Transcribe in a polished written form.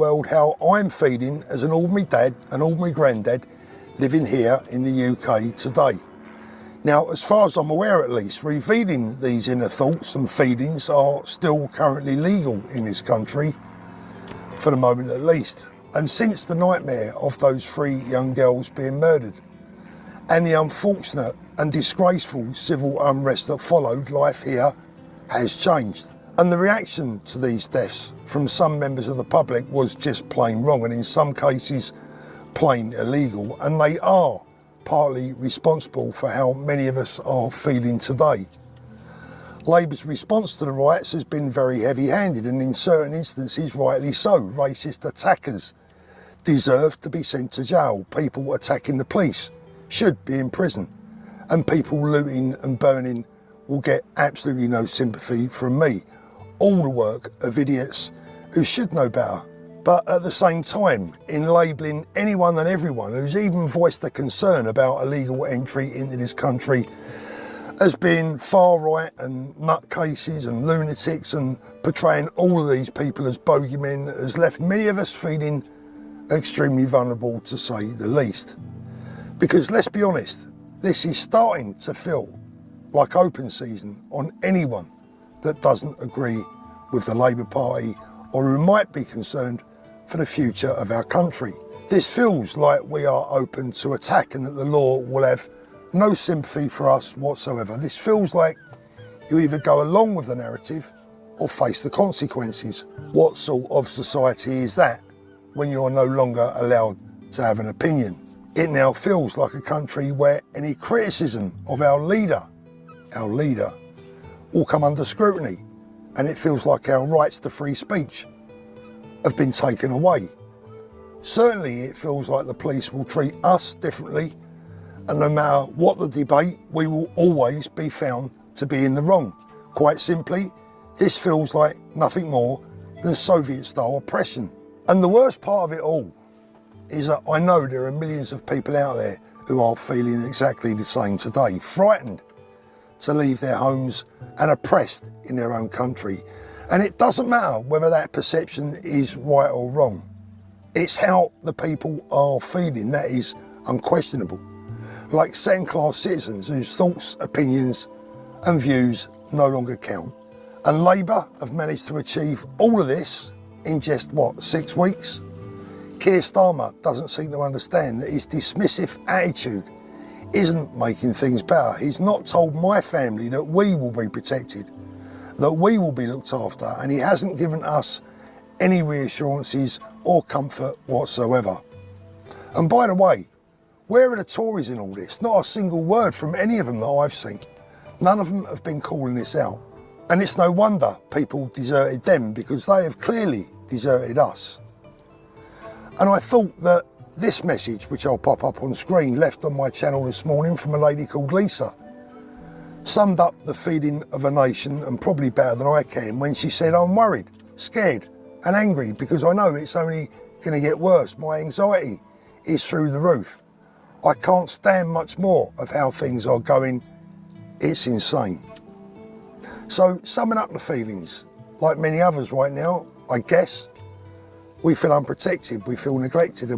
World how I'm feeling as an ordinary dad, an ordinary granddad, living here in the UK today. Now, as far as I'm aware at least, revealing these inner thoughts and feelings are still currently legal in this country, for the moment at least. And since the nightmare of those 3 young girls being murdered and the unfortunate and disgraceful civil unrest that followed, life here has changed. And the reaction to these deaths from some members of the public was just plain wrong, and in some cases plain illegal, and they are partly responsible for how many of us are feeling today. Labour's response to the riots has been very heavy-handed, and in certain instances rightly so. Racist attackers deserve to be sent to jail. People attacking the police should be in prison, and people looting and burning will get absolutely no sympathy from me. All the work of idiots who should know better. But at the same time, in labelling anyone and everyone who's even voiced a concern about illegal entry into this country as being far right and nutcases and lunatics, and portraying all of these people as bogeymen, has left many of us feeling extremely vulnerable, to say the least. Because let's be honest, this is starting to feel like open season on anyone that doesn't agree with the Labour Party or who might be concerned for the future of our country. This feels like we are open to attack and that the law will have no sympathy for us whatsoever. This feels like you either go along with the narrative or face the consequences. What sort of society is that when you're no longer allowed to have an opinion? It now feels like a country where any criticism of our leader will come under scrutiny, and it feels like our rights to free speech have been taken away. Certainly it feels like the police will treat us differently, and no matter what the debate, we will always be found to be in the wrong. Quite simply, this feels like nothing more than Soviet-style oppression. And the worst part of it all is that I know there are millions of people out there who are feeling exactly the same today, frightened to leave their homes and oppressed in their own country. And it doesn't matter whether that perception is right or wrong. It's how the people are feeling that is unquestionable. Like second-class citizens whose thoughts, opinions and views no longer count. And Labour have managed to achieve all of this in just, 6 weeks? Keir Starmer doesn't seem to understand that his dismissive attitude isn't making things better. He's not told my family that we will be protected, that we will be looked after, and he hasn't given us any reassurances or comfort whatsoever. And by the way, where are the Tories in all this? Not a single word from any of them that I've seen. None of them have been calling this out. And it's no wonder people deserted them, because they have clearly deserted us. And I thought that this message, which I'll pop up on screen, left on my channel this morning from a lady called Lisa, summed up the feeling of a nation, and probably better than I can, when she said, "I'm worried, scared and angry because I know it's only going to get worse. My anxiety is through the roof. I can't stand much more of how things are going. It's insane." So, summing up the feelings, like many others right now, I guess, we feel unprotected, we feel neglected.